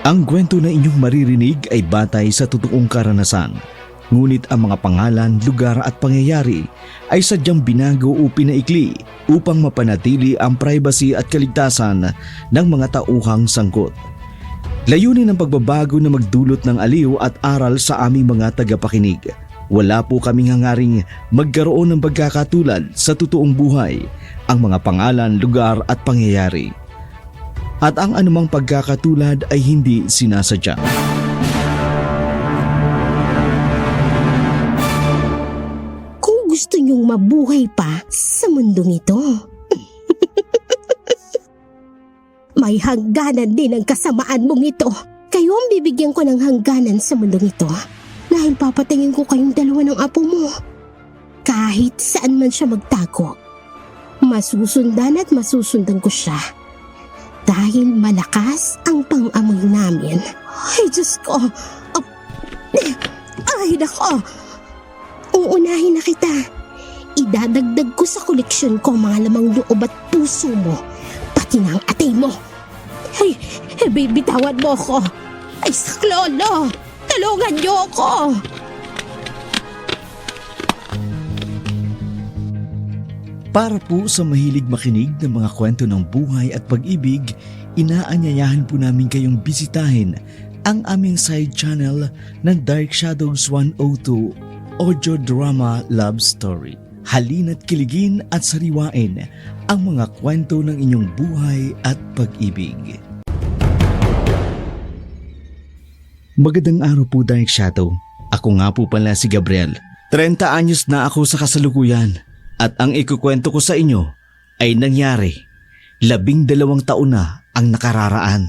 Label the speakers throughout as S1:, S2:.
S1: Ang kwento na inyong maririnig ay batay sa totoong karanasan. Ngunit ang mga pangalan, lugar at pangyayari ay sadyang binago o pinaikli upang mapanatili ang privacy at kaligtasan ng mga tauhang sangkot. Layunin ng pagbabago na magdulot ng aliw at aral sa aming mga tagapakinig. Wala po kaming hangaring magkaroon ng pagkakatulad sa totoong buhay, ang mga pangalan, lugar at pangyayari. At ang anumang pagkakatulad ay hindi sinasadya.
S2: Kung gusto niyong mabuhay pa sa mundong ito, may hangganan din ang kasamaan mong ito. Kayo ang bibigyan ko ng hangganan sa mundong ito dahil papatayin ko kayong dalawa ng apo mo. Kahit saan man siya magtago, masusundan at masusundan ko siya. Dahil malakas ang pang-amoy namin. Ay, Diyos ko! Ay, nako! Uunahin na kita. Idadagdag ko sa koleksyon ko mga lamang loob at puso mo, pati ng atay mo. Ay, baby, tawad mo ko. Ay, saklolo! Tulungan niyo ako!
S1: Para po sa mahilig makinig ng mga kwento ng buhay at pag-ibig, inaanyayahan po namin kayong bisitahin ang aming side channel ng Dark Shadows 102 Audio Drama Love Story. Halina't kiligin at sariwain ang mga kwento ng inyong buhay at pag-ibig. Magandang araw po, Dark Shadow. Ako nga po pala si Gabriel. 30 anyos na ako sa kasalukuyan. At ang ikukwento ko sa inyo ay nangyari 12 taon na ang nakararaan.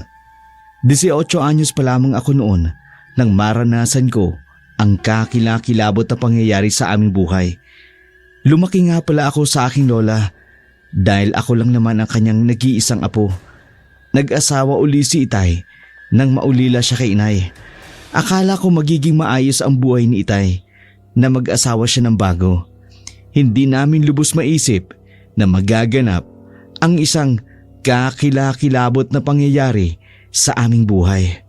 S1: 18 anyos pa lamang ako noon nang maranasan ko ang kakilakilabot na pangyayari sa aming buhay. Lumaki nga pala ako sa aking lola dahil ako lang naman ang kanyang nag-iisang apo. Nag-asawa uli si Itay nang maulila siya kay inay. Akala ko magiging maayos ang buhay ni Itay na mag-asawa siya ng bago. Hindi namin lubos maisip na magaganap ang isang kakilakilabot na pangyayari sa aming buhay.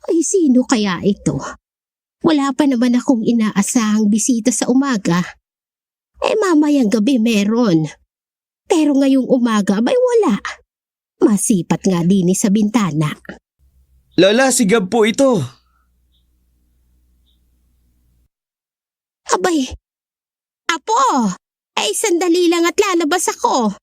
S2: Ay, sino kaya ito? Wala pa naman akong inaasahang bisita sa umaga. Mamayang gabi meron. Pero ngayong umaga may wala. Masipat nga din sa bintana.
S1: Lola, si Gab po ito.
S2: Abay, apo! Ay, sandali lang at lalabas ako.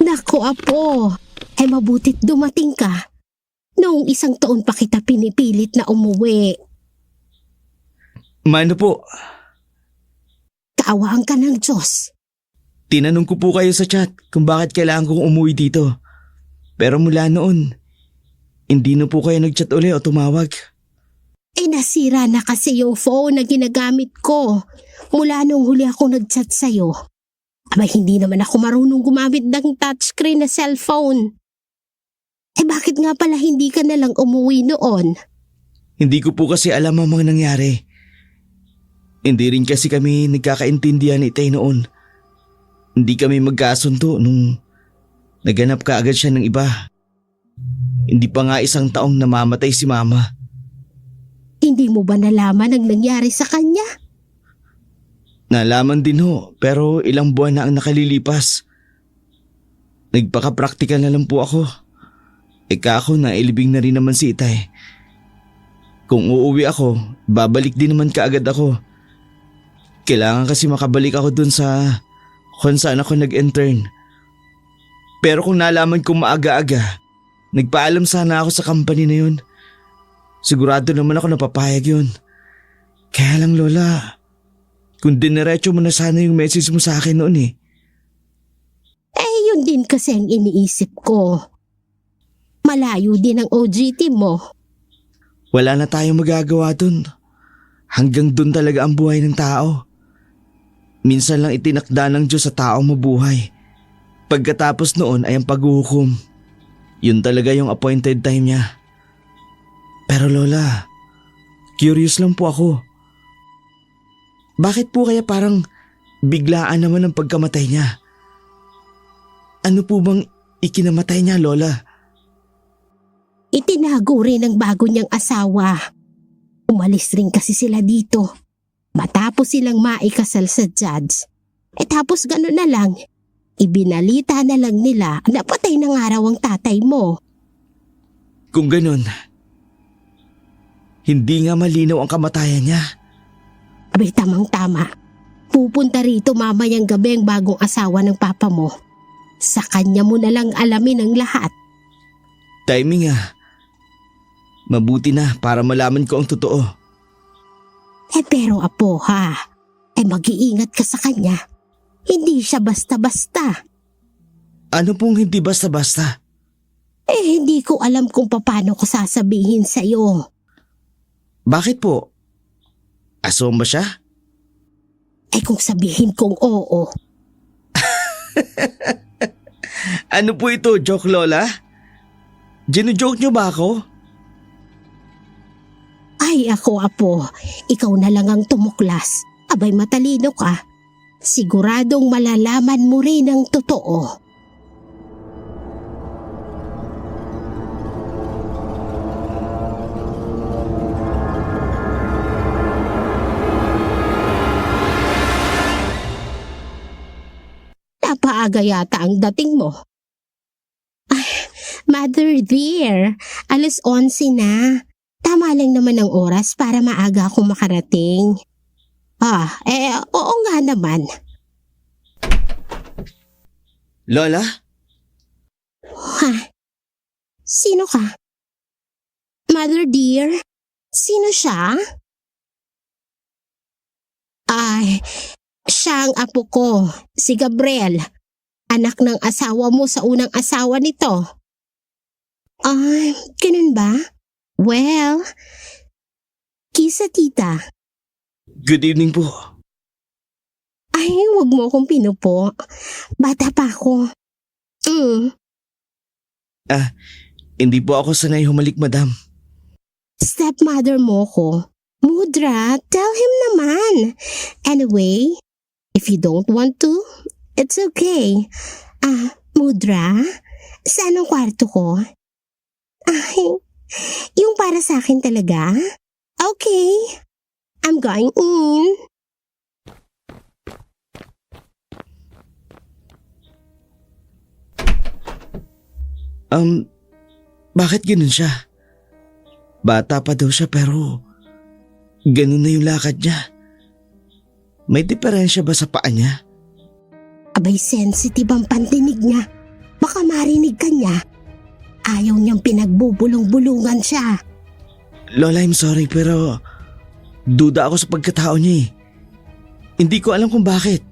S2: Naku, apo. Mabutit dumating ka. Noong 1 taon pa kita pinipilit na umuwi.
S1: Mano po?
S2: Kaawaan ka ng Diyos.
S1: Tinanong ko po kayo sa chat kung bakit kailangan kong umuwi dito. Pero mula noon, hindi na po kayo nag-chat uli o tumawag.
S2: Nasira na kasi yung phone na ginagamit ko. Mula nung huli ako nag-chat sa'yo. Abay, hindi naman ako marunong gumamit ng touchscreen na cellphone. Bakit nga pala hindi ka nalang umuwi noon?
S1: Hindi ko po kasi alam ang mga nangyari. Hindi rin kasi kami nagkakaintindihan ni Itay noon. Hindi kami magkasundo nung naganap ka agad siya ng iba. Hindi pa nga 1 taong namamatay si Mama.
S2: Hindi mo ba nalaman ang nangyari sa kanya?
S1: Nalaman din ho, pero ilang buwan na ang nakalilipas. Nagpaka-practical na lang po ako. Ako nailibing na rin naman si Itay. Kung uuwi ako, babalik din naman kaagad ako. Kailangan kasi makabalik ako dun sa kung saan ako nag-intern. Pero kung nalaman kong maaga-aga, nagpaalam sana ako sa company na yun. Sigurado naman ako napapayag yun. Kaya lang, Lola, kung diniretso mo na sana yung message mo sa akin noon
S2: Yun din kasi ang iniisip ko. Malayo din ang OJT mo.
S1: Wala na tayong magagawa dun. Hanggang dun talaga ang buhay ng tao. Minsan lang itinakda ng Diyos sa taong mabuhay. Pagkatapos noon ay ang paghuhukom. Yun talaga yung appointed time niya. Pero Lola, curious lang po ako. Bakit po kaya parang biglaan naman ang pagkamatay niya? Ano po bang ikinamatay niya, Lola?
S2: Itinago rin ng bago niyang asawa. Umalis rin kasi sila dito. Matapos silang maikasal sa judge. Tapos gano'n na lang. Ibinalita na lang nila na patay na nga raw ang tatay mo.
S1: Kung ganun, hindi nga malinaw ang kamatayan niya.
S2: Abay, tamang-tama. Pupunta rito mamayang gabi ang bagong asawa ng papa mo. Sa kanya mo na lang alamin ang lahat.
S1: Timing ah. Mabuti na para malaman ko ang totoo.
S2: Pero apo ha, mag-iingat ka sa kanya. Hindi siya basta-basta.
S1: Ano pong hindi basta-basta?
S2: Hindi ko alam kung paano ko sasabihin sa'yo.
S1: Bakit po? Aswang ba siya?
S2: Kung sabihin kong oo.
S1: Ano po ito, joke Lola? Gino-joke niyo ba ako?
S2: Ay ako apo, ikaw na lang ang tumuklas. Abay matalino ka. Siguradong malalaman mo rin ang totoo. Napaaga yata ang dating mo. Mother dear, 11:11 na. Tama lang naman ang oras para maaga akong makarating. Oo nga naman.
S1: Lola?
S2: Sino ka? Mother dear, sino siya? Siya ang apo ko, si Gabriel. Anak ng asawa mo sa unang asawa nito. Ganun ba? Well, kisa tita.
S1: Good evening po.
S2: Huwag mo akong pinupo. Bata pa ako.
S1: Hindi po ako sanay humalik, madam.
S2: Stepmother mo ko. Mudra, tell him naman. Anyway, if you don't want to, it's okay. Mudra, saan ang kwarto ko? Yung para sa akin talaga? Okay, I'm going in.
S1: Bakit ganun siya? Bata pa daw siya pero ganun na yung lakad niya. May diferensya ba sa paa niya?
S2: Abay, sensitive ang pandinig niya. Baka marinig ka niya. Ayaw niyang pinagbubulong-bulungan siya.
S1: Lola, I'm sorry pero duda ako sa pagkatao niya eh. Hindi ko alam kung bakit.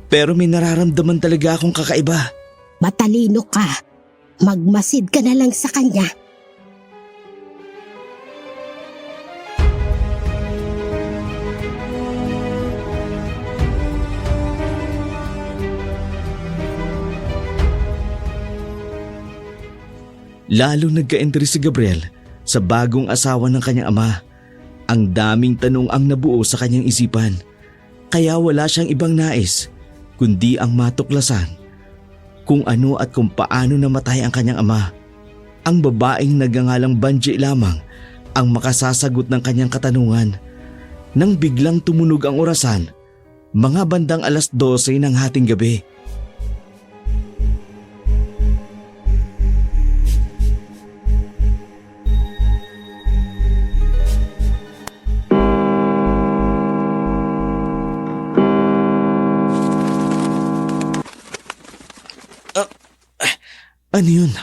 S1: Pero may nararamdaman talaga akong kakaiba.
S2: Matalino ka. Magmasid ka na lang sa kanya.
S1: Lalo nagka-entry si Gabriel sa bagong asawa ng kanyang ama. Ang daming tanong ang nabuo sa kanyang isipan. Kaya wala siyang ibang nais kundi ang matuklasan kung ano at kung paano namatay ang kanyang ama. Ang babaeng nagngangalang Banji lamang ang makasasagot ng kanyang katanungan. Nang biglang tumunog ang orasan, mga bandang 12:00 ng hating gabi. Ano yun?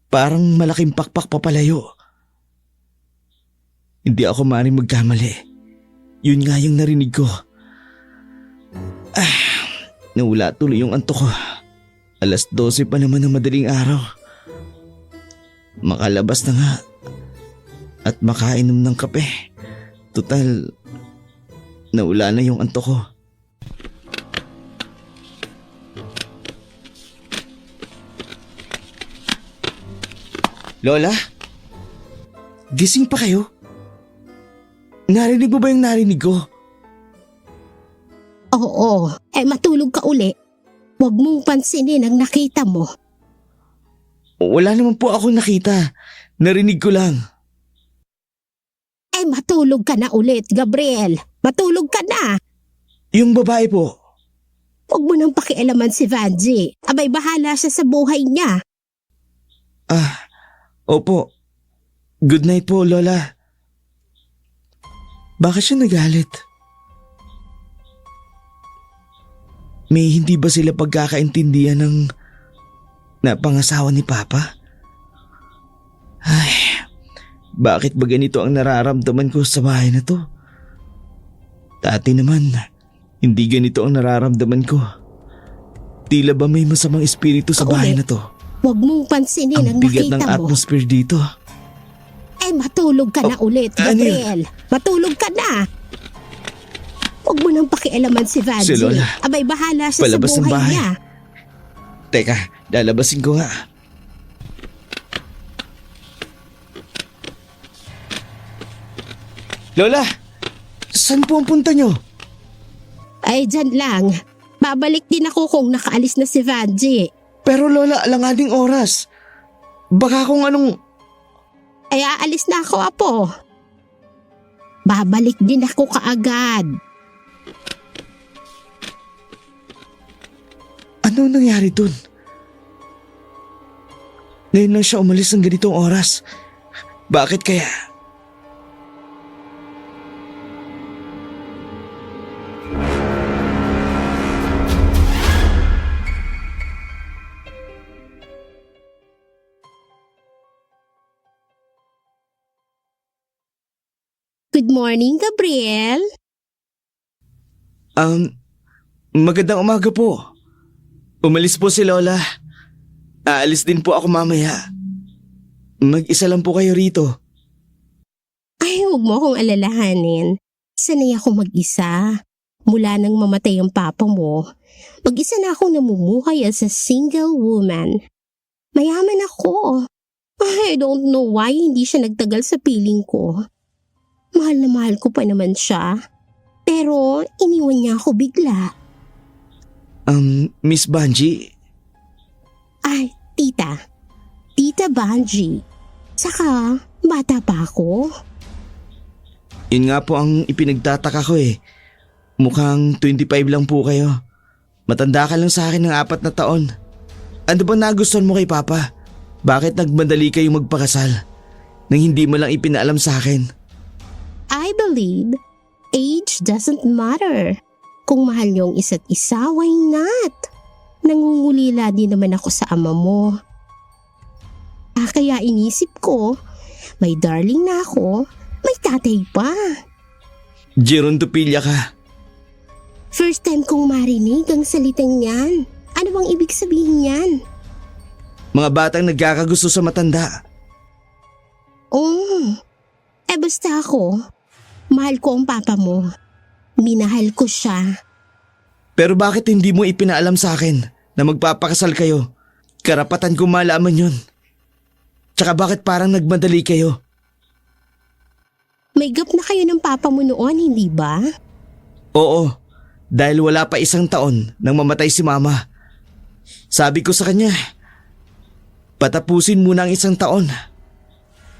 S1: Parang malaking pakpak papalayo. Hindi ako maaaring magkamali. Yun nga yung narinig ko. Nawala tuloy yung antok ko. 12:00 pa naman ng madaling araw. makalabas na nga at makainom ng kape. Total, nawala na yung antok ko. Lola? Gising pa kayo? Narinig mo ba yung narinig ko?
S2: Oo, matulog ka uli. Huwag mong pansinin ang nakita mo.
S1: Wala naman po akong nakita. Narinig ko lang.
S2: Matulog ka na ulit, Gabriel. Matulog ka na.
S1: Yung babae po.
S2: Huwag mo nang pakialaman si Vanji. Abay, bahala siya sa buhay niya.
S1: Opo. Good night po, Lola. Bakit siya nagalit? May hindi ba sila pagkakaintindihan ng napangasawa ni Papa? Ay, bakit ba ganito ang nararamdaman ko sa bahay na to? Dati naman, hindi ganito ang nararamdaman ko. Tila ba may masamang espiritu sa bahay na to?
S2: Huwag mong pansinin ang
S1: bigat ng
S2: nakita mo.
S1: atmosphere dito.
S2: Matulog ka na ulit, Gabriel. Matulog ka na. Huwag mo nang pakialaman si Vanji.
S1: Si Lola.
S2: Abay, bahala siya
S1: Palabas
S2: sa
S1: ng
S2: buhay
S1: bahay.
S2: niya.
S1: Teka, lalabasin ko nga. Lola! Saan po ang punta nyo?
S2: Ay, dyan lang. Babalik din ako kung nakaalis na si Vanji.
S1: Pero Lola, alanganing oras. Baka kung anong...
S2: Ay, aalis na ako, Apo. Babalik din ako kaagad.
S1: Ano nangyari dun? Ngayon lang siya umalis ng ganitong oras. Bakit kaya?
S2: Good morning, Gabriel.
S1: Magandang umaga po. Umalis po si Lola. Aalis din po ako mamaya. Mag-isa lang po kayo rito.
S2: Ay, huwag mo akong alalahanin. Sanay ako mag-isa. Mula nang mamatay ang papa mo, mag-isa na akong namumuhay as a single woman. Mayaman ako. I don't know why hindi siya nagtagal sa piling ko. Mahal na mahal ko pa naman siya. Pero iniwan niya ako bigla.
S1: Miss Banji?
S2: Ay, tita. Tita Banji. Saka, bata pa ako.
S1: Yun nga po ang ipinagtataka ko eh. Mukhang 25 lang po kayo. Matanda ka lang sa akin ng 4 na taon. Ano ba nagustuhan mo kay Papa? Bakit nagmadali kayong magpakasal? Nang hindi mo lang ipinaalam sa akin?
S2: I believe age doesn't matter. Kung mahal niyo ang isa't isa, why not? Nangungulila din naman ako sa ama mo. Kaya inisip ko, may darling na ako, may tatay pa.
S1: Gerontopilya ka.
S2: First time kong marinig ang salitang yan. Ano bang ibig sabihin yan?
S1: Mga batang nagkakagusto sa matanda.
S2: Basta ako. Mahal ko ang papa mo. Minahal ko siya.
S1: Pero bakit hindi mo ipinaalam sa akin na magpapakasal kayo? Karapatan ko malaman yun. Tsaka bakit parang nagmadali kayo?
S2: May gap na kayo ng papa mo noon, hindi ba?
S1: Oo, dahil wala pa 1 taon nang mamatay si Mama. Sabi ko sa kanya, patapusin muna ang 1 taon.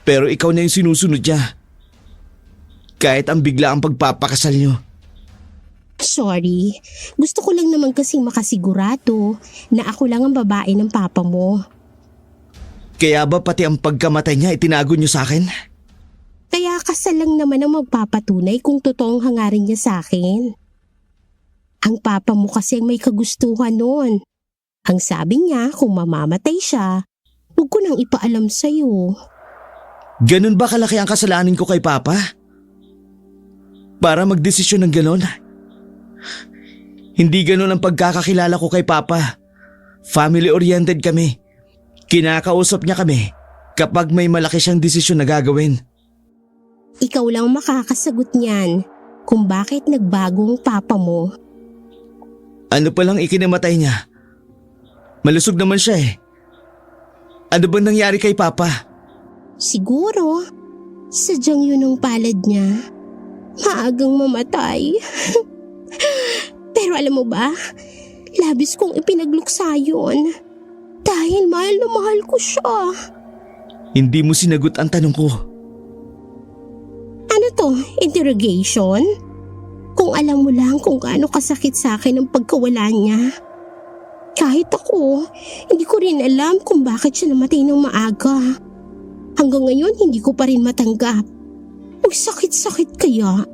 S1: Pero ikaw na yung sinusunod niya. Kahit ang bigla ang pagpapakasal niyo.
S2: Sorry, gusto ko lang naman kasing makasigurado na ako lang ang babae ng papa mo.
S1: Kaya ba pati ang pagkamatay niya itinago niyo sa akin?
S2: Kaya kasal lang naman ang magpapatunay kung totoong hangarin niya sa akin. Ang papa mo kasi ang may kagustuhan noon. Ang sabi niya kung mamamatay siya, huwag ko nang ipaalam sa'yo.
S1: Ganun ba kalaki ang kasalanan ko kay Papa? Para magdesisyon ng ganon? Hindi ganon ang pagkakakilala ko kay Papa. Family-oriented kami. Kinakausap niya kami kapag may malaki siyang desisyon na gagawin.
S2: Ikaw lang makakasagot niyan kung bakit nagbagong papa mo.
S1: Ano palang ikinamatay niya? Malusog naman siya eh. Ano ba nangyari kay Papa?
S2: Siguro, sadyang yun ang palad niya. Maagang mamatay. Pero alam mo ba, labis kong ipinagluksa yun. Dahil mahal na mahal ko siya.
S1: Hindi mo sinagot ang tanong ko.
S2: Ano to, interrogation? Kung alam mo lang kung gaano kasakit sa akin ang pagkawala niya. Kahit ako, hindi ko rin alam kung bakit siya namatay ng maaga. Hanggang ngayon, hindi ko pa rin matanggap. Ang sakit-sakit kaya.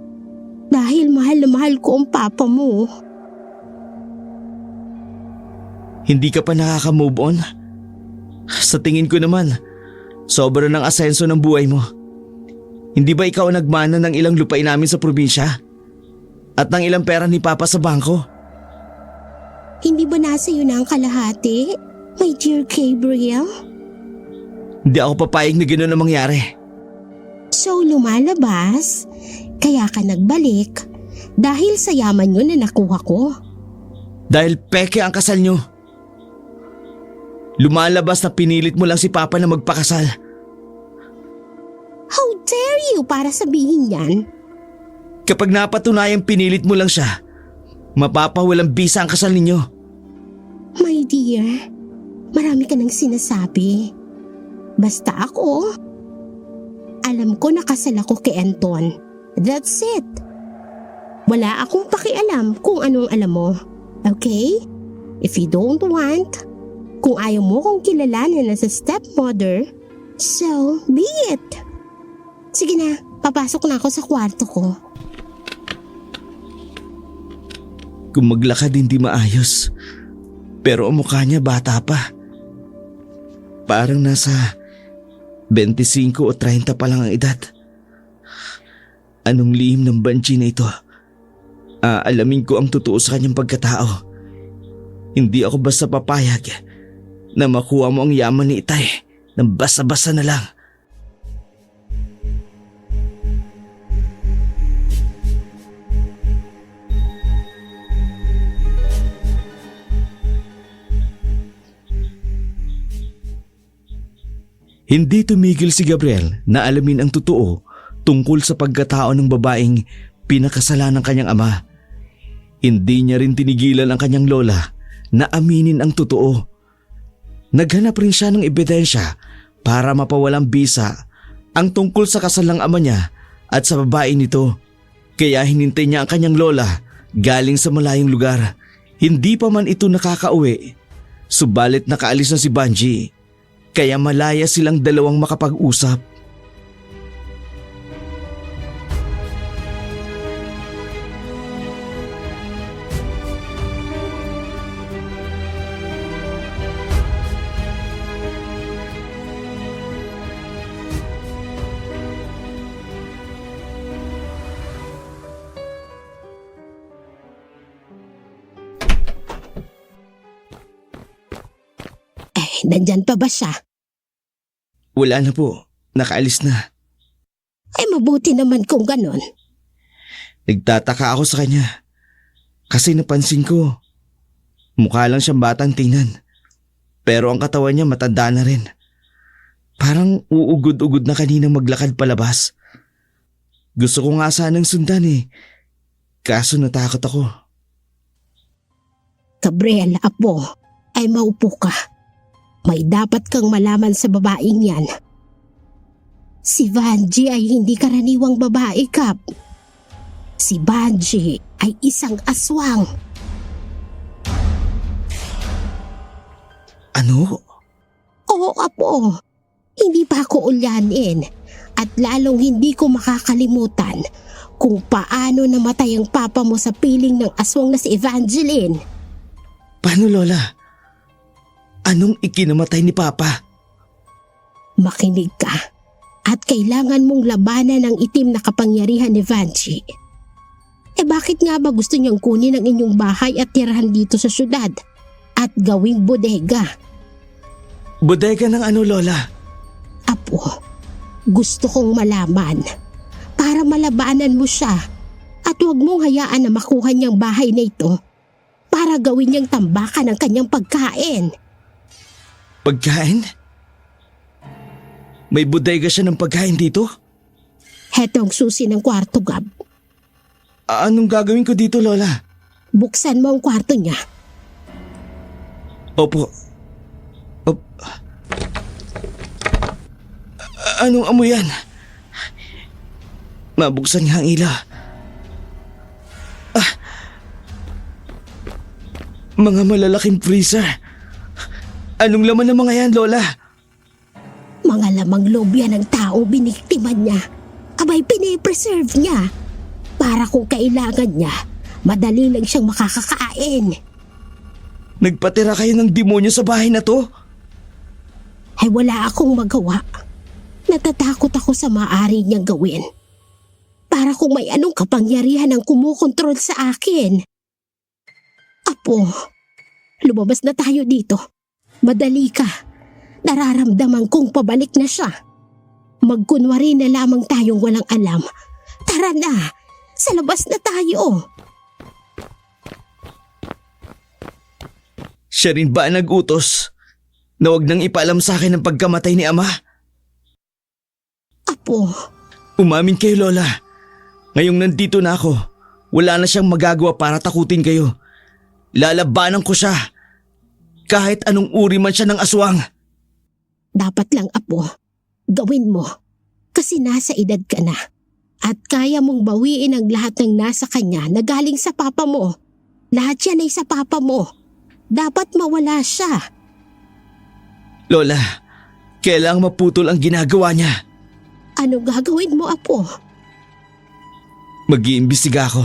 S2: Dahil mahal na mahal ko ang papa mo.
S1: Hindi ka pa nakaka-move on? Sa tingin ko naman, sobra ng asenso ng buhay mo. Hindi ba ikaw ang nagmana ng ilang lupain namin sa probinsya? At ng ilang pera ni Papa sa bangko?
S2: Hindi ba nasa iyo na ang kalahati, my dear Gabriel?
S1: Hindi ako papayag na gano'n ang mangyari.
S2: So lumalabas, kaya ka nagbalik dahil sa yaman yun na nakuha ko.
S1: Dahil peke ang kasal nyo. Lumalabas na pinilit mo lang si Papa na magpakasal.
S2: How dare you para sabihin yan?
S1: Kapag napatunayang pinilit mo lang siya, mapapawalang bisa ang kasal ninyo.
S2: My dear, marami ka nang sinasabi. Basta ako, alam ko na kasal ako kay Anton. That's it. Wala akong pakialam kung anong alam mo. Okay? If you don't want, kung ayaw mo kong kilalanin as a stepmother, so be it. Sige na, papasok na ako sa kwarto ko.
S1: Kung maglakad hindi maayos, pero ang mukha niya bata pa. Parang nasa 25 o 30 pa lang ang edad. Anong lihim ng banji na ito? Aalamin ko ang totoo sa kanyang pagkatao. Hindi ako basta papayag na makuha mo ang yaman ni Itay ng basa-basa na lang. Hindi tumigil si Gabriel na alamin ang totoo tungkol sa pagkatao ng babaeng pinakasalan ng kanyang ama. Hindi niya rin tinigilan ang kanyang lola na aminin ang totoo. Naghanap rin siya ng ebidensya para mapawalang bisa ang tungkol sa kasal ng ama niya at sa babae nito. Kaya hinintay niya ang kanyang lola galing sa malayong lugar. Hindi pa man ito nakakauwi, subalit nakaalis na si Banji. Kaya malaya silang dalawang makapag-usap.
S2: Nandyan pa ba siya?
S1: Wala na po, nakaalis na.
S2: Ay mabuti naman kung ganon.
S1: Nagtataka ako sa kanya. Kasi napansin ko, mukha lang siyang batang tingnan. Pero ang katawan niya matanda na rin. Parang uugod-ugod na kaninang maglakad palabas. Gusto ko nga sanang sundan kaso natakot ako.
S2: Gabriel, apo, ay maupo ka. May dapat kang malaman sa babaeng yan. Si Vanji ay hindi karaniwang babae, Kap. Si Vanji ay isang aswang.
S1: Ano?
S2: Oo, apo. Hindi pa ako ulyanin at lalong hindi ko makakalimutan kung paano namatay ang papa mo sa piling ng aswang na si Evangeline.
S1: Paano, Lola? Anong ikinamatay ni Papa?
S2: Makinig ka at kailangan mong labanan ang itim na kapangyarihan ni Vanji. Bakit nga ba gusto niyang kunin ang inyong bahay at tirahan dito sa syudad at gawing bodega?
S1: Bodega ng ano, Lola?
S2: Apo, gusto kong malaman para malabanan mo siya at huwag mong hayaan na makuha niyang bahay na ito para gawin niyang tambakan ng kanyang pagkain.
S1: Pagkain? May bodega siya ng pagkain dito?
S2: Hetong susi ng kwarto, Gab.
S1: Anong gagawin ko dito, Lola?
S2: Buksan mo ang kwarto niya.
S1: Opo. Anong amoy yan? Mabuksan nga ang ilaw. Mga malalaking freezer. Anong laman ng mga yan, Lola?
S2: Mga lamang loob yan ng tao biniktiman niya. Abay, pinipreserve niya. Para kung kailangan niya, madali lang siyang makakakain.
S1: Nagpatira kayo ng demonyo sa bahay na to?
S2: Ay wala akong magawa. Natatakot ako sa maaari niyang gawin. Para kung may anong kapangyarihan ang kumukontrol sa akin. Apo, lumabas na tayo dito. Madali ka. Nararamdaman kong pabalik na siya. Magkunwari na lamang tayong walang alam. Tara na, sa labas na tayo.
S1: Siya rin ba ang nag-utos na huwag nang ipaalam sa akin ang pagkamatay ni Ama?
S2: Apo,
S1: Umamin kayo, Lola. Ngayong nandito na ako, wala na siyang magagawa para takutin kayo. Lalabanan ko siya. Kahit anong uri man siya ng aswang.
S2: dapat lang apo, gawin mo. Kasi nasa edad ka na. At kaya mong bawiin ang lahat ng nasa kanya na galing sa papa mo. Lahat yan ay sa papa mo. Dapat mawala siya.
S1: Lola, kailangang maputol ang ginagawa niya.
S2: Ano gagawin mo, apo?
S1: Mag-iimbestiga ako.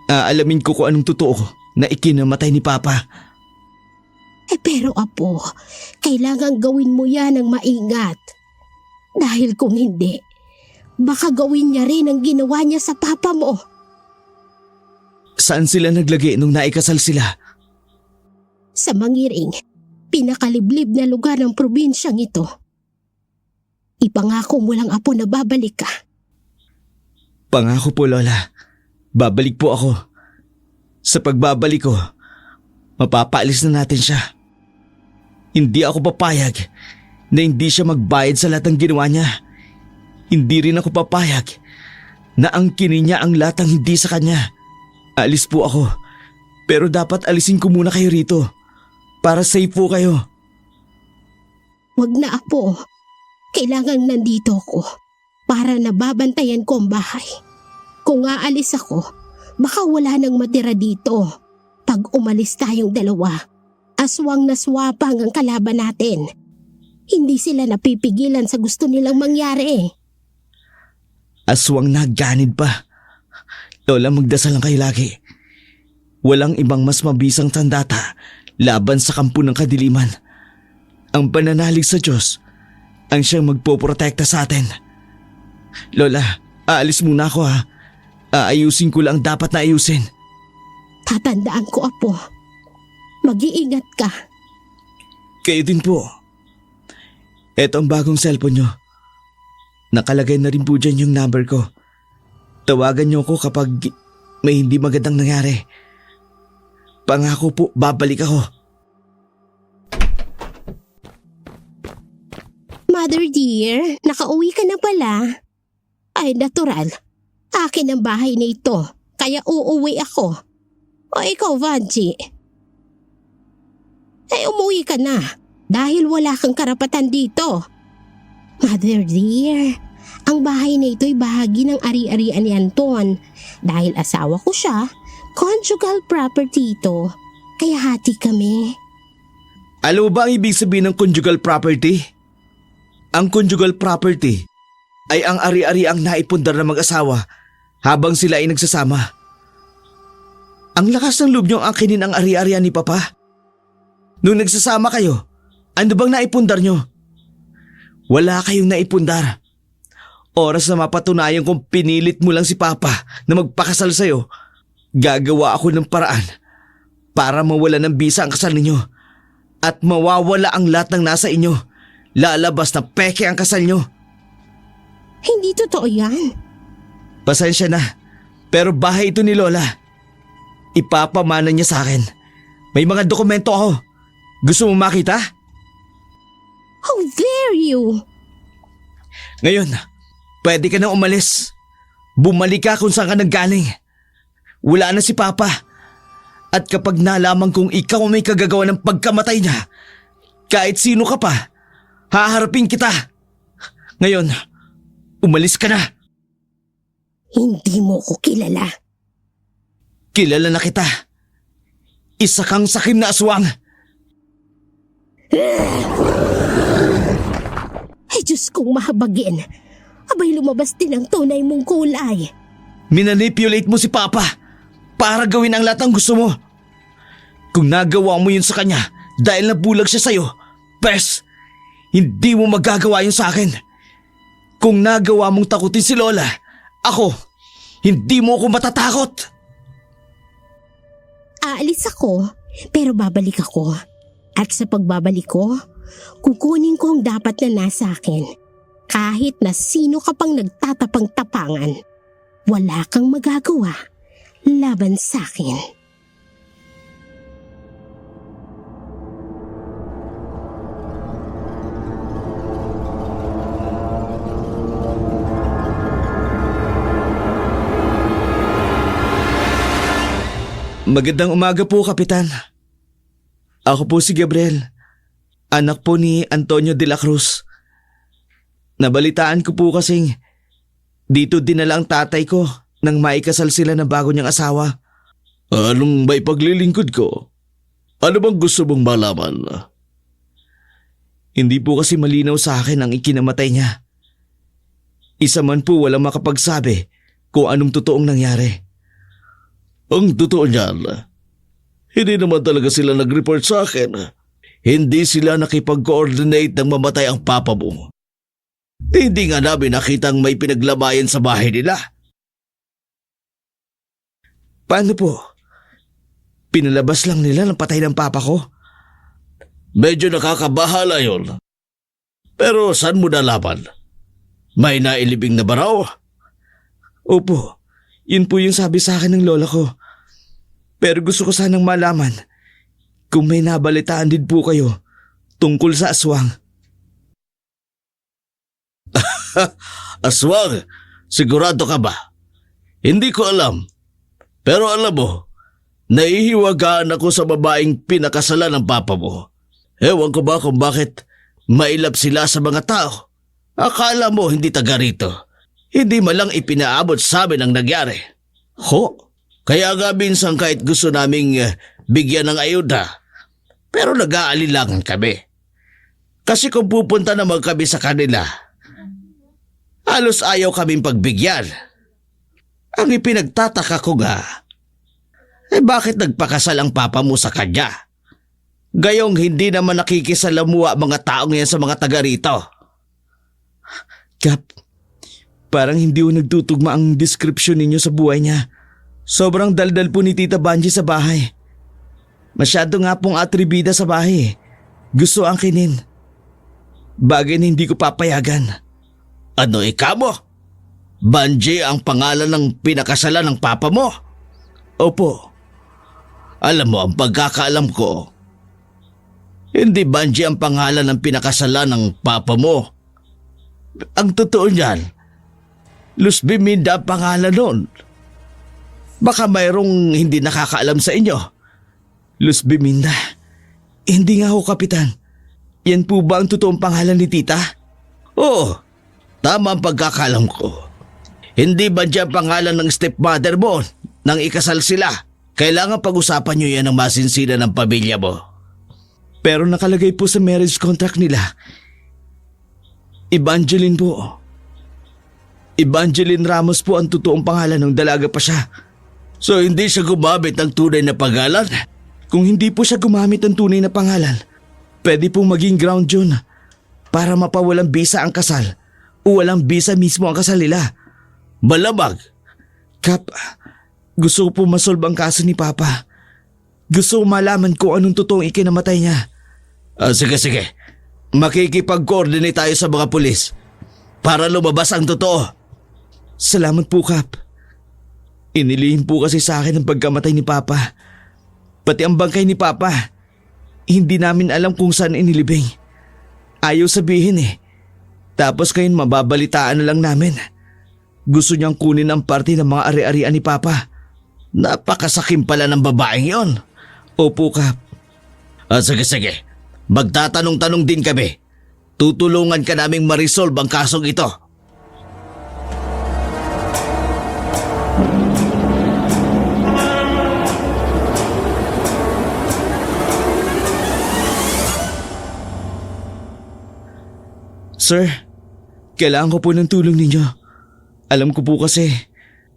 S1: Aalamin ko kung anong totoo na ikinamatay ni Papa.
S2: Pero apo, kailangan gawin mo yan ng maingat. Dahil kung hindi, baka gawin niya rin ang ginawa niya sa papa mo.
S1: Saan sila naglagay nung naikasal sila?
S2: Sa Mangiring, pinakaliblib na lugar ng probinsyang ito. Ipangako mo lang, apo, na babalik ka.
S1: Pangako po, Lola. Babalik po ako. Sa pagbabalik ko, mapapaalis na natin siya. Hindi ako papayag na hindi siya magbayad sa lahat ng ginawa niya. Hindi rin ako papayag na angkinin niya ang lahat ng hindi sa kanya. Alis po ako, pero dapat alisin ko muna kayo rito para safe po kayo.
S2: Wag na, apo. Kailangan nandito ako para nababantayan ko ang bahay. Kung aalis ako, baka wala nang matira dito. Pag umalis tayong dalawa, aswang na swapang ang kalaban natin. Hindi sila napipigilan sa gusto nilang mangyari.
S1: Aswang na ganid pa. Lola, magdasal lang kayo lagi. Walang ibang mas mabisang sandata laban sa kampo ng kadiliman. Ang pananalig sa Diyos ang siyang magpoprotekta sa atin. Lola, aalis muna ako ha. Aayusin ko lang dapat na ayusin.
S2: Tatandaan ko, apo. Mag-iingat ka.
S1: Kayo din po. Eto ang bagong cellphone nyo. Nakalagay na rin po dyan yung number ko. Tawagan nyo ko kapag may hindi magandang nangyari. Pangako po, babalik ako.
S2: Mother dear, nakauwi ka na pala. Ay, natural. Akin ang bahay na ito, kaya uuwi ako. O ikaw, Vanji? Ay, umuwi ka na dahil wala kang karapatan dito. Mother dear, ang bahay na ito'y bahagi ng ari-arian ni Anton. Dahil asawa ko siya, conjugal property ito. Kaya hati kami.
S1: Alam mo ba ang ibig sabihin ng conjugal property? Ang conjugal property ay ang ari-ari ang naipundar ng mag-asawa habang sila ay nagsasama. Ang lakas ng loob niyong akinin ang ari-arian ni Papa. Nung nagsasama kayo, ano bang naipundar niyo? Wala kayong naipundar. Oras na mapatunayan kung pinilit mo lang si Papa na magpakasal sa'yo, gagawa ako ng paraan para mawala ng bisa ang kasal ninyo at mawawala ang lahat ng nasa inyo. lalabas na peke ang kasal nyo.
S2: Hindi totoo yan.
S1: Pasensya na, pero bahay ito ni Lola. Ipapamana niya sa akin. May mga dokumento ako. Gusto mo makita?
S2: How dare you!
S1: Ngayon, pwede ka na umalis. Bumalik ka kung saan ka nanggaling. Wala na si Papa. At kapag nalaman kong ikaw may kagagawa ng pagkamatay niya, kahit sino ka pa, haharapin kita. Ngayon, umalis ka na.
S2: Hindi mo ko kilala.
S1: Kilala na kita. Isa kang sakim na aswang.
S2: Ay Diyos kong mahabagin. Abay lumabas din ang tunay mong kulay.
S1: Minanipulate mo si Papa para gawin ang lahat ng gusto mo. Kung nagawa mo yun sa kanya dahil nabulag siya sa'yo, pes, hindi mo magagawa yun sa akin. Kung nagawa mong takutin si Lola, ako, hindi mo ako matatakot.
S2: Aalis ako, pero babalik ako. At sa pagbabalik ko, kukunin ko ang dapat na nasa akin. Kahit na sino ka pang nagtatapang-tapangan, wala kang magagawa laban sa akin.
S1: Magandang umaga po, Kapitan. Ako po si Gabriel, anak po ni Antonio de la Cruz. Nabalitaan ko po kasing dito dinala ang tatay ko nang maikasal sila ng bago niyang asawa. Anong may paglilingkod ko? Ano bang gusto mong malaman? Hindi po kasi malinaw sa akin ang ikinamatay niya. Isa man po walang makapagsabi kung anong totoong nangyari. Ang totoo niyan, hindi naman talaga sila nag-report sa akin. Hindi sila nakipag-coordinate ng mamatay ang papa mo. Hindi nga namin nakitang may pinaglabayan sa bahay nila. Paano po? Pinalabas lang nila ng patay ng papa ko? Medyo nakakabahala yon. Pero saan mo nalaman? May nailibing na ba raw? Opo, yun po yung sabi sa akin ng lola ko. Pero gusto ko sanang malaman kung may nabalitaan din po kayo tungkol sa aswang. Aswang? Sigurado ka ba? Hindi ko alam. Pero alam mo, nahihiwagaan ako sa babaeng pinakasalan ng papa mo. Ewan ko ba kung bakit mailap sila sa mga tao. Akala mo hindi taga rito. Hindi malang ipinaabot sa amin ang nangyari. Ho? Kaya nga minsan kahit gusto naming bigyan ng ayuda, pero nag-aalilangan kami. Kasi kung pupunta naman kami sa kanila, halos ayaw kaming pagbigyan. Ang ipinagtataka ko nga, bakit nagpakasal ang papa mo sa kanya? Gayong hindi naman nakikisalamuha mga taong yan sa mga taga rito. Kap, parang hindi ko nagtutugma ang description ninyo sa buhay niya. Sobrang daldal po ni Tita Banji sa bahay. Masyado nga pong atribida sa bahay. Gusto angkinin. Bagay na hindi ko papayagan. Ano ikaw mo? Banji ang pangalan ng pinakasalan ng papa mo? Opo. Alam mo ang pagkakaalam ko, hindi Banji ang pangalan ng pinakasalan ng papa mo. Ang totoo niyan, Luz Biminda ang pangalan nun. Baka mayroong hindi nakakaalam sa inyo. Luz Biminda. Hindi nga ho, Kapitan. Yan po ba ang totoong pangalan ni Tita? Oo, tama ang pagkakaalam ko. Hindi ba dyan pangalan ng stepmother mo nang ikasal sila? Kailangan pag-usapan nyo yan ng masinsina ng pamilya mo. Pero nakalagay po sa marriage contract nila, Evangeline po. Evangeline Ramos po ang totoong pangalan ng dalaga pa siya. So hindi siya gumamit ng tunay na pangalan? Kung hindi po siya gumamit ng tunay na pangalan, pwede pong maging ground yun para mapawalang bisa ang kasal o walang bisa mismo ang kasal nila. Malamang. Kap, gusto ko po masolve ang kaso ni Papa. Gusto ko malaman kung anong totoong ikinamatay niya. Sige. makikipag-coordinate tayo sa mga pulis para lumabas ang totoo. Salamat po, Kap. Inilihim po kasi sa akin ang pagkamatay ni Papa. Pati ang bangkay ni Papa. Hindi namin alam kung saan inilibing. Ayaw sabihin eh. Tapos ngayon mababalitaan na lang namin. Gusto niyang kunin ang parte ng mga ari-arian ni Papa. Napakasakim pala ng babaeng yon. Opo, Kap. Sige. Magtatanong-tanong din kami. Tutulungan ka naming ma-resolve ang kasong ito. Sir, kailangan ko po ng tulong ninyo. Alam ko po kasi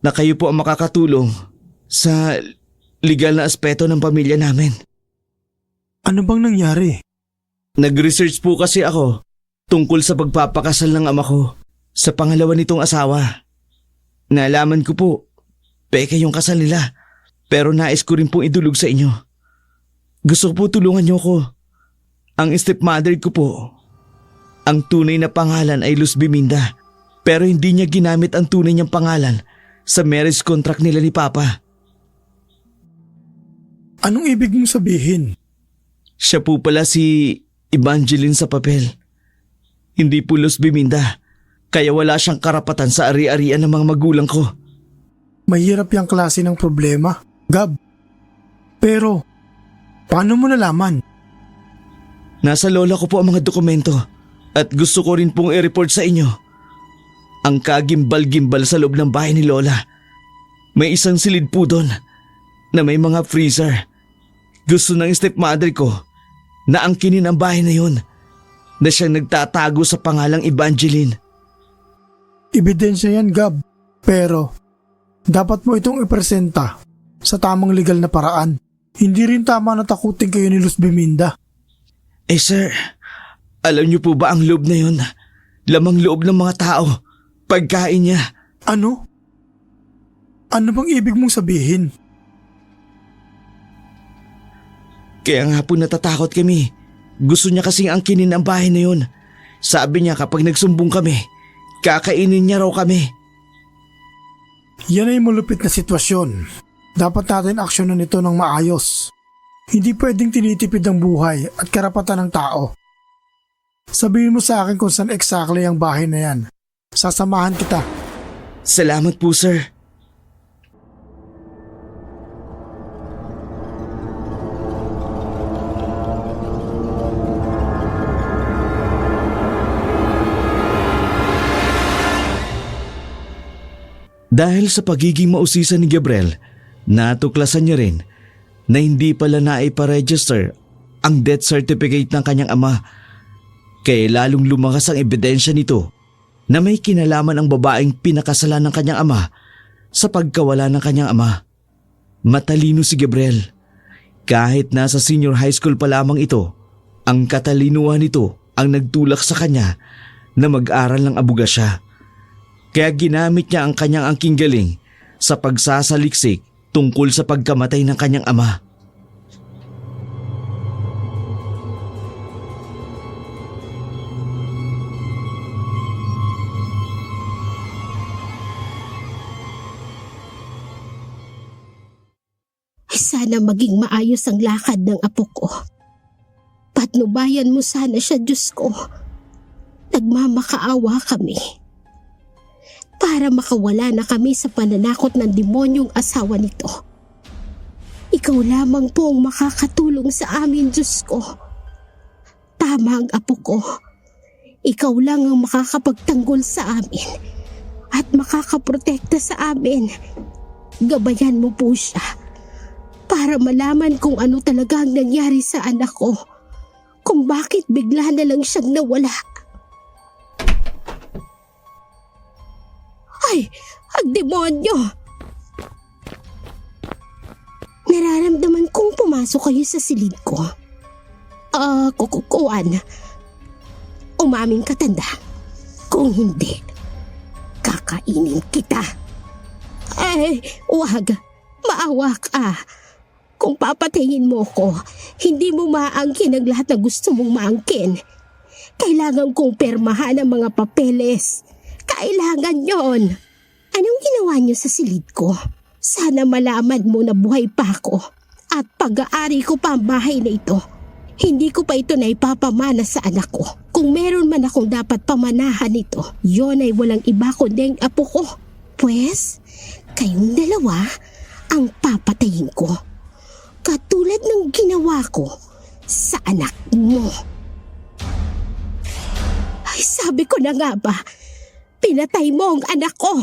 S1: na kayo po ang makakatulong sa legal na aspeto ng pamilya namin.
S3: Ano bang nangyari?
S1: Nag-research po kasi ako tungkol sa pagpapakasal ng ama ko sa pangalawa nitong asawa. Nalaman ko po, peke yung kasal nila, pero nais ko rin pong idulog sa inyo. Gusto ko po tulungan niyo ko. Ang stepmother ko po, ang tunay na pangalan ay Luz Biminda, pero hindi niya ginamit ang tunay niyang pangalan sa marriage contract nila ni Papa.
S3: Anong ibig mong sabihin?
S1: Siya po pala si Evangeline sa papel. Hindi po Luz Biminda, kaya wala siyang karapatan sa ari-arian ng mga magulang ko.
S3: Mahirap yung klase ng problema, Gab. Pero, paano mo nalaman?
S1: Nasa lola ko po ang mga dokumento at gusto ko rin pong i-report sa inyo. Ang kagimbal-gimbal sa loob ng bahay ni Lola. May isang silid po doon na may mga freezer. Gusto ng stepmother ko na angkinin ang bahay na yun na siyang nagtatago sa pangalang Evangeline.
S3: Ebidensya yan, Gab. Pero, dapat mo itong ipresenta sa tamang legal na paraan. Hindi rin tama na takutin kayo ni Luz Biminda.
S1: Sir, alam niyo po ba ang loob na yun? Lamang loob ng mga tao. Pagkain niya.
S3: Ano? Ano bang ibig mong sabihin?
S1: Kaya nga po natatakot kami. Gusto niya kasing angkinin ang bahay na yun. Sabi niya kapag nagsumbong kami, kakainin niya raw kami.
S3: Yan ay malupit na sitwasyon. Dapat natin aksyonan ito ng maayos. Hindi pwedeng tinitipid ang buhay at karapatan ng tao. Sabihin mo sa akin kung saan exactly ang bahay na yan. Sasamahan kita.
S1: Salamat po, sir. Dahil sa pagiging mausisa ni Gabriel, natuklasan niya rin na hindi pala naipa-register ang death certificate ng kanyang ama. Kaya lalong lumakas ang ebidensya nito na may kinalaman ang babaeng pinakasalan ng kanyang ama sa pagkawala ng kanyang ama. Matalino si Gabriel. Kahit nasa senior high school pa lamang ito, ang katalinuhan nito ang nagtulak sa kanya na mag-aral ng abogasya. Kaya ginamit niya ang kanyang angking galing sa pagsasaliksik tungkol sa pagkamatay ng kanyang ama.
S2: Sana maging maayos ang lakad ng apo ko. Patnubayan mo sana siya, Diyos ko. Nagmamakaawa kami. Para makawala na kami sa pananakot ng demonyong asawa nito. Ikaw lamang po ang makakatulong sa amin, Diyos ko. Tama ang apo ko. Ikaw lang ang makakapagtanggol sa amin at makakaprotekta sa amin. Gabayan mo po siya para malaman kung ano talaga ang nangyari sa anak ko. Kung bakit bigla na lang siyang nawala. Ay, ang demonyo! Nararamdaman kong pumasok kayo sa silid ko. Kukukuan. Umaming katanda. Kung hindi, kakainin kita. Ay, wag. Maawa ka. Kung papatayin mo ko, hindi mo maangkin ang lahat na gusto mong maangkin. Kailangan kong permahan ang mga papeles. Kailangan yon. Anong ginawa niyo sa silid ko? Sana malaman mo na buhay pa ako at pag-aari ko pa ang bahay na ito. Hindi ko pa ito na ipapamana sa anak ko. Kung meron man akong dapat pamanahan ito, yon ay walang iba kundi ang apo ko. Pwes, kayong dalawa ang papatayin ko. Katulad ng ginawa ko sa anak mo. Ay, sabi ko na nga ba, pinatay mo ang anak ko.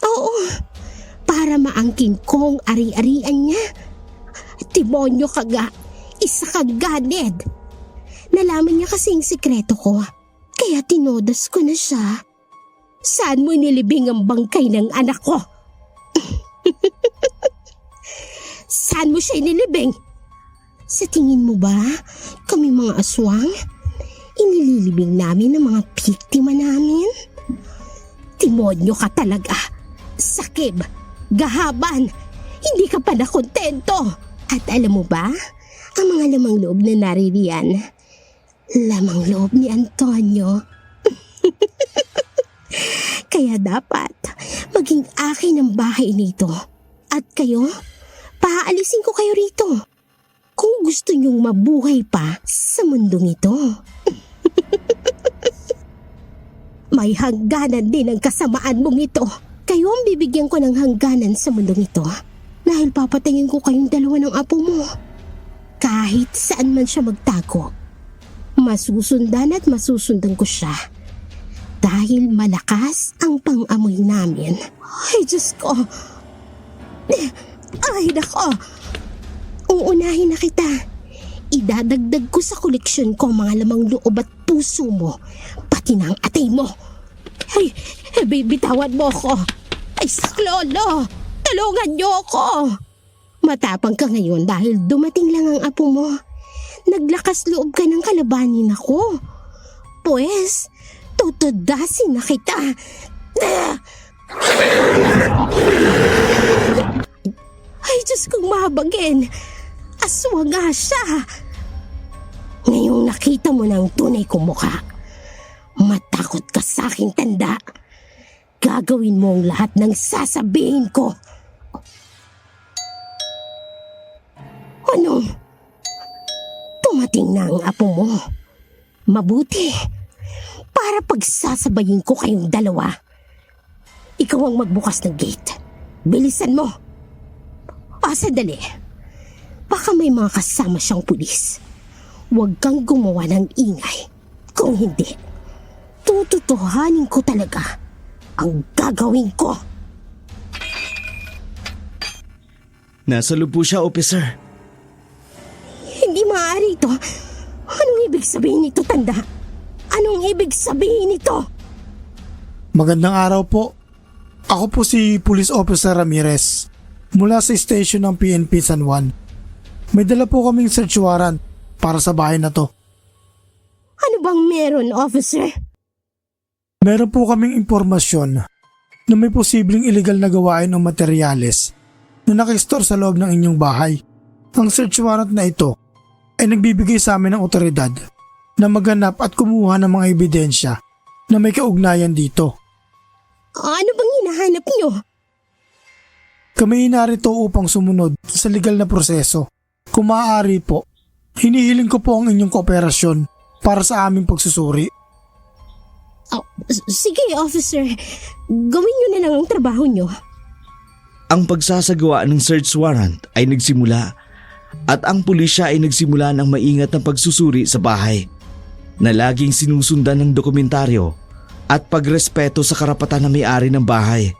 S2: Oo, para maangkin ko ang ari-arian niya. Demonyo ka nga, isa kang ganed. Nalaman niya kasi yung sikreto ko, kaya tinodas ko na siya. Saan mo nilibing ang bangkay ng anak ko? Saan mo siya inilibing? Sa tingin mo ba, kami mga aswang, inililibing namin ang mga biktima namin? Demonyo ka talaga. Sakib, gahaban, hindi ka pa nakontento. At alam mo ba, ang mga lamang loob na naririyan, lamang loob ni Antonio. Kaya dapat maging akin ang bahay nito. At kayo, paalisin ko kayo rito. Kung gusto niyong mabuhay pa sa mundong ito. May hangganan din ang kasamaan mong ito. Kayo ang bibigyan ko ng hangganan sa mundong ito. Dahil papatayin ko kayong dalawa ng apo mo. Kahit saan man siya magtago, masusundan at masusundan ko siya. Dahil malakas ang pang-amoy namin. Ay, Diyos ko. Ay, nako. Uunahin na kita. Idadagdag ko sa koleksyon ko mga lamang loob at puso mo. Pati ng atay mo. Ay, bitawan mo ko. Ay, saklolo. Tulungan niyo ako. Matapang ka ngayon dahil dumating lang ang apo mo. Naglakas loob ka ng kalabanin ako. Pues, tutudasin na kita. Ay, Diyos kong mahabagin. Aswang nga siya. Ngayong nakita mo na ang tunay kong mukha, matakot ka sa aking tanda. Gagawin mo ang lahat ng sasabihin ko. Ano? Tumating na ang apo mo. Mabuti. Para pagsasabayin ko kayong dalawa. Ikaw ang magbukas ng gate. Bilisan mo. Sandali. Baka may mga kasama siyang pulis. Huwag kang gumawa ng ingay. Kung hindi, tututuhanin ko talaga ang gagawin ko.
S1: Nasa loob po siya, officer.
S2: Hindi maaari ito. Anong ibig sabihin nito, tanda? Anong ibig sabihin nito?
S3: Magandang araw po. Ako po si Police Officer Ramirez mula sa station ng PNP San Juan. May dala po kaming search warrant para sa bahay na to.
S2: Ano bang meron, officer?
S3: Meron po kaming impormasyon na may posibleng illegal na gawain o materyales na nakistore sa loob ng inyong bahay. Ang search warrant na ito ay nagbibigay sa amin ng otoridad na maghanap at kumuha ng mga ebidensya na may kaugnayan dito.
S2: Ano bang hinahanap niyo?
S3: Kami narito upang sumunod sa legal na proseso. Kung maaari po, hinihiling ko po ang inyong kooperasyon para sa aming pagsusuri.
S2: Oh, sige, officer. Gawin niyo na lang ang trabaho niyo.
S1: Ang pagsasagawa ng search warrant ay nagsimula at ang pulisya ay nagsimula ng maingat na pagsusuri sa bahay na laging sinusundan ng dokumentaryo at pagrespeto sa karapatan ng may-ari ng bahay.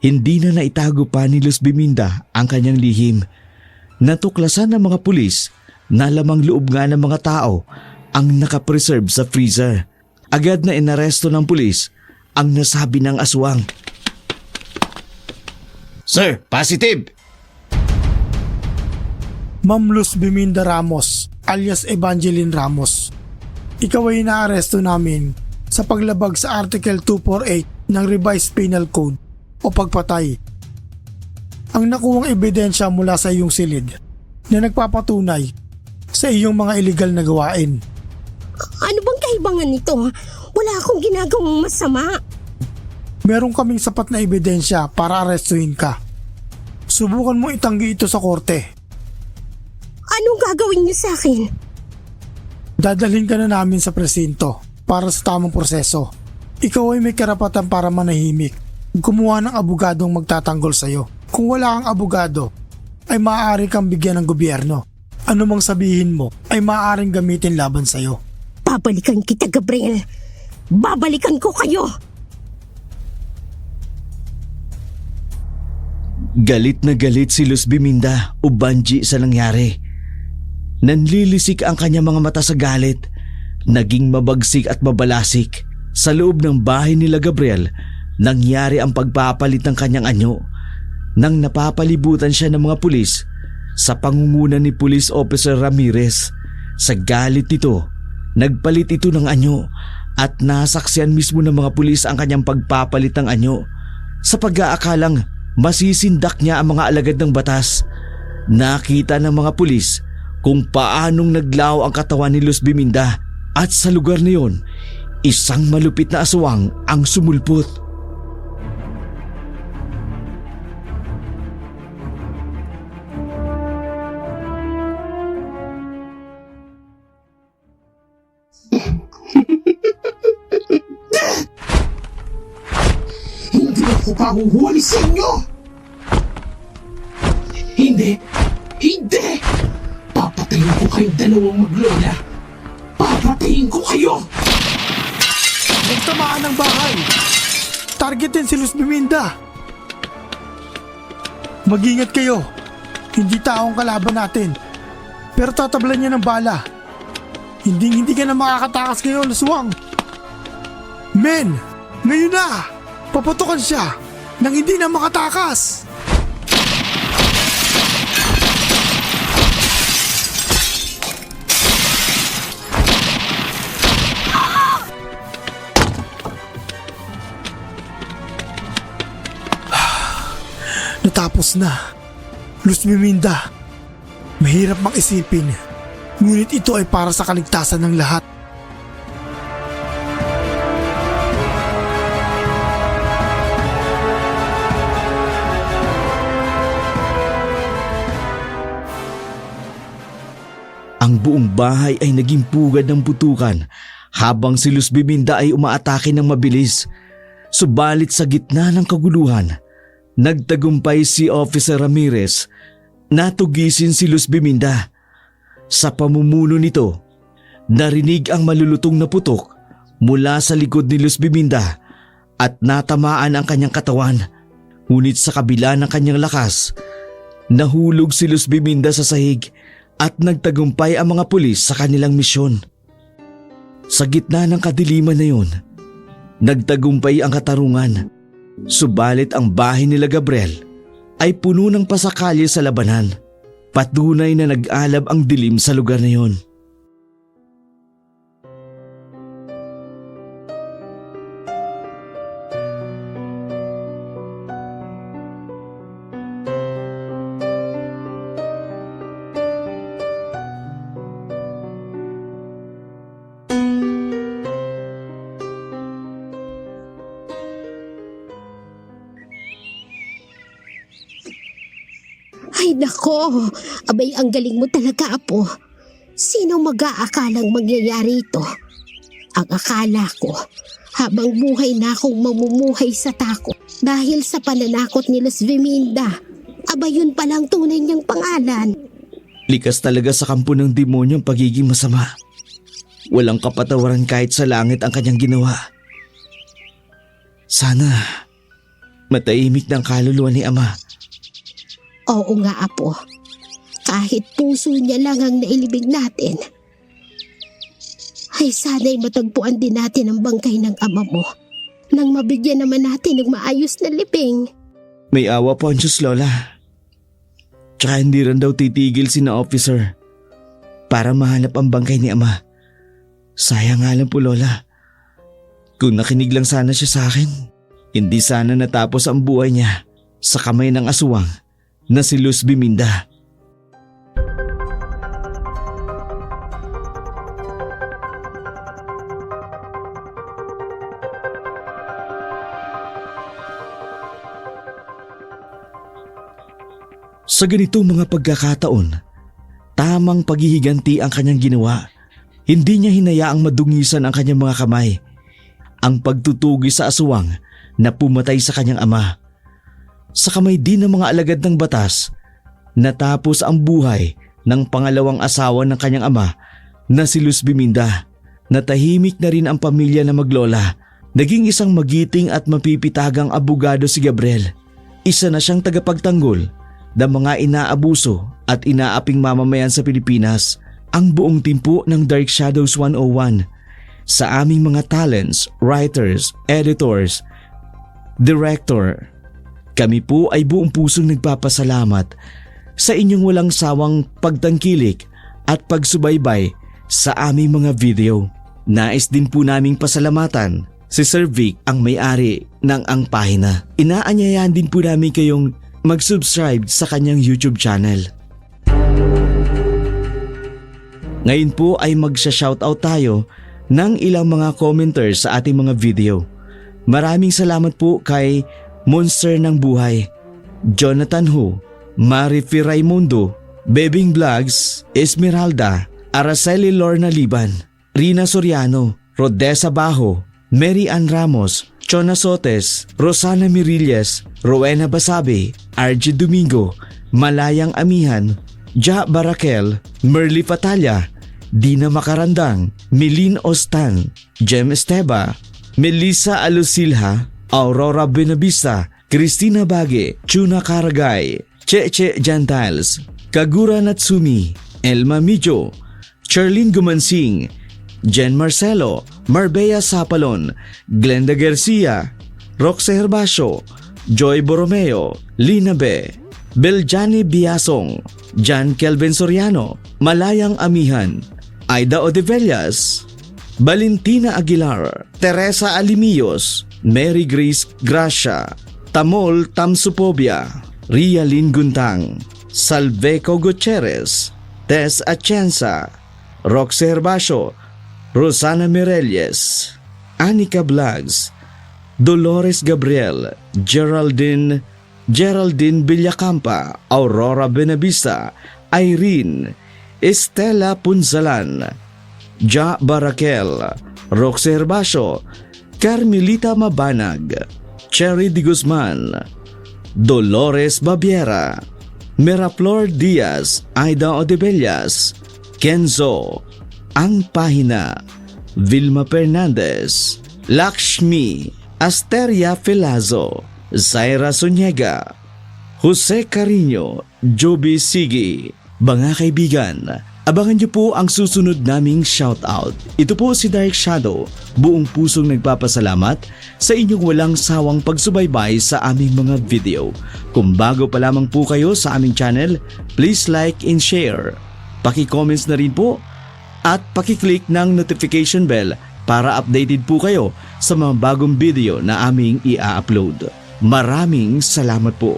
S1: Hindi na naitago pa ni Luz Biminda ang kanyang lihim. Natuklasan ng mga pulis na lamang loob nga ng mga tao ang nakapreserve sa freezer. Agad na inaresto ng pulis ang nasabi ng aswang. Sir, positive!
S3: Ma'am Luz Biminda Ramos alias Evangeline Ramos. Ikaw ay inaaresto namin sa paglabag sa Article 248 ng Revised Penal Code o pagpatay. Ang nakuhang ebidensya mula sa iyong silid na nagpapatunay sa iyong mga illegal na gawain.
S2: Ano bang kaibangan nito? Wala akong ginagawang masama.
S3: Meron kaming sapat na ebidensya para arestuhin ka. Subukan mo itanggi ito sa korte.
S2: Anong gagawin niyo sa akin?
S3: Dadalhin ka na namin sa presinto para sa tamang proseso. Ikaw ay may karapatan para manahimik. Kumuha ng abogadong magtatanggol sa'yo. Kung wala kang abogado, ay maaari kang bigyan ng gobyerno. Ano mang sabihin mo ay maaaring gamitin laban sa'yo.
S2: Babalikan kita, Gabriel. Babalikan ko kayo.
S1: Galit na galit si Luz Biminda o Banji sa nangyari. Nanlilisik ang kanyang mga mata sa galit. Naging mabagsik at mabalasik. Sa loob ng bahay nila Gabriel, nangyari ang pagpapalit ng kanyang anyo. Nang napapalibutan siya ng mga pulis sa pangunguna ni Police Officer Ramirez. Sa galit nito, nagpalit ito ng anyo at nasaksihan mismo ng mga pulis ang kanyang pagpapalit ng anyo. Sa pag-aakalang masisindak niya ang mga alagad ng batas, nakita ng mga pulis kung paanong naglaho ang katawan ni Luz Biminda at sa lugar na yun, isang malupit na aswang ang sumulpot.
S4: Hindi ako pahuhuli sa inyo! Hindi! Hindi! Papatayin ko kayong dalawang maglola! Papatayin ko kayo!
S3: Magtamaan ng bahay! Targetin si Luz Biminda! Mag-ingat kayo! Hindi taong kalaban natin. Pero tatablan niya ng bala. Hindi ka na makakatakas ngayon, aswang! Men! Ngayon na! Paputukan siya nang hindi na makatakas! Natapos na. Luz Biminda, mahirap mag-isipin, ngunit ito ay para sa kaligtasan ng lahat.
S1: Ang buong bahay ay naging pugad ng putukan habang si Luz Biminda ay umaatake ng mabilis. Subalit sa gitna ng kaguluhan, nagtagumpay si Officer Ramirez na tugisin si Luz Biminda. Sa pamumuno nito, narinig ang malulutong na putok mula sa likod ni Luz Biminda at natamaan ang kanyang katawan. Ngunit sa kabila ng kanyang lakas, nahulog si Luz Biminda sa sahig at nagtagumpay ang mga pulis sa kanilang misyon. Sa gitna ng kadiliman na yun, nagtagumpay ang katarungan. Subalit ang bahay nila Gabriel ay puno ng pasakalye sa labanan. Patunay na nag-alab ang dilim sa lugar na yun.
S2: Ay nako, abay ang galing mo talaga, Apo. Sino mag-aakalang mangyayari ito? Ang akala ko, habang buhay na akong mamumuhay sa takot dahil sa pananakot ni Luz Biminda. Abay yun palang tunay niyang pangalan.
S1: Likas talaga sa kampo ng demonyo ang pagiging masama. Walang kapatawaran kahit sa langit ang kanyang ginawa. Sana matahimik ng kaluluwa ni Ama.
S2: Oo nga, Apo. Kahit puso niya lang ang nailibig natin, ay sana'y matagpuan din natin ang bangkay ng ama mo nang mabigyan naman natin ng maayos na libing.
S1: May awa po ang Diyos, Lola. Tsaka hindi rin daw titigil sina officer para mahanap ang bangkay ni Ama. Sayang nga lang po, Lola. Kung nakinig lang sana siya sa akin, hindi sana natapos ang buhay niya sa kamay ng aswang na si Luz Biminda. Sa ganitong mga pagkakataon, tamang paghihiganti ang kanyang ginawa. Hindi niya hinayaang madungisan ang kanyang mga kamay. Ang pagtutugi sa aswang na pumatay sa kanyang ama. Sa kamay din ng mga alagad ng batas, natapos ang buhay ng pangalawang asawa ng kanyang ama na si Luz Biminda. Natahimik na rin ang pamilya na maglola. Naging isang magiting at mapipitagang abogado si Gabriel. Isa na siyang tagapagtanggol ng mga inaabuso at inaaping mamamayan sa Pilipinas. Ang buong timpo ng Dark Shadows 101 sa aming mga talents, writers, editors, director. Kami po ay buong pusong nagpapasalamat sa inyong walang sawang pagtangkilik at pagsubaybay sa aming mga video. Nais din po naming pasalamatan si Sir Vic, ang may-ari ng Ang Pahina. Inaanyayahan din po namin kayong mag-subscribe sa kanyang YouTube channel. Ngayon po ay magsha-shoutout tayo ng ilang mga commenters sa ating mga video. Maraming salamat po kay Monster ng Buhay, Jonathan Hu, Marifi Raimundo, Bebing Vlogs, Esmeralda, Araceli Lorna Liban, Rina Soriano, Rodessa Bajo, Mary Ann Ramos, Chona Sotes, Rosana Mirilles, Rowena Basabe, RG Domingo, Malayang Amihan, Ja Barakel, Merly Fatalla, Dina Makarandang, Milin Ostan, Jem Esteba, Melissa Alusilha, Aurora Benavista, Christina Bage, Chuna Karagay, Cheche Jantiles, Kagura Natsumi, Elma Mijo, Charlene Gumansing, Jen Marcelo, Marbella Sapalon, Glenda Garcia, Roxe Herbacio, Joy Borromeo, Lina B, Beljani Biasong, Jan Kelvin Soriano, Malayang Amihan, Aida Odevellas, Valentina Aguilar, Teresa Alimillos, Mary Grace Gracia, Tamol Tamsupobia, Ria Lynn Guntang, Salveco Gutierrez, Tess Atienza, Roxe Herbacio, Rosana Mirelles, Anika Vlogs, Dolores Gabriel, Geraldine Villacampa, Aurora Benavista, Irene, Estela Punzalan, Ja Barakel, Roxe Herbacio, Carmelita Mabanag, Cherry Di Guzman, Dolores Babiera, Miraflor Diaz, Aida Odevellas, Kenzo, Ang Pahina, Vilma Fernandez, Lakshmi, Asteria Felazo, Zaira Suniega, Jose Carino, Joby Sigi. Mga kaibigan, abangan niyo po ang susunod naming shoutout. Ito po si Dark Shadow, buong pusong nagpapasalamat sa inyong walang sawang pagsubaybay sa aming mga video. Kung bago pa lamang po kayo sa aming channel, please like and share. Paki-comments na rin po at paki-click ng notification bell para updated po kayo sa mga bagong video na aming i-upload. Maraming salamat po.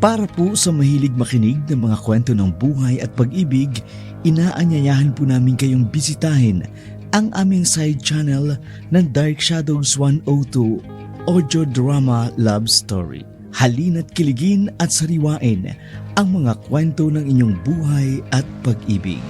S1: Para po sa mahilig makinig ng mga kwento ng buhay at pag-ibig, inaanyayahan po namin kayong bisitahin ang aming side channel ng Dark Shadows 102 Audio Drama Love Story. Halina't kiligin at sariwain ang mga kwento ng inyong buhay at pag-ibig.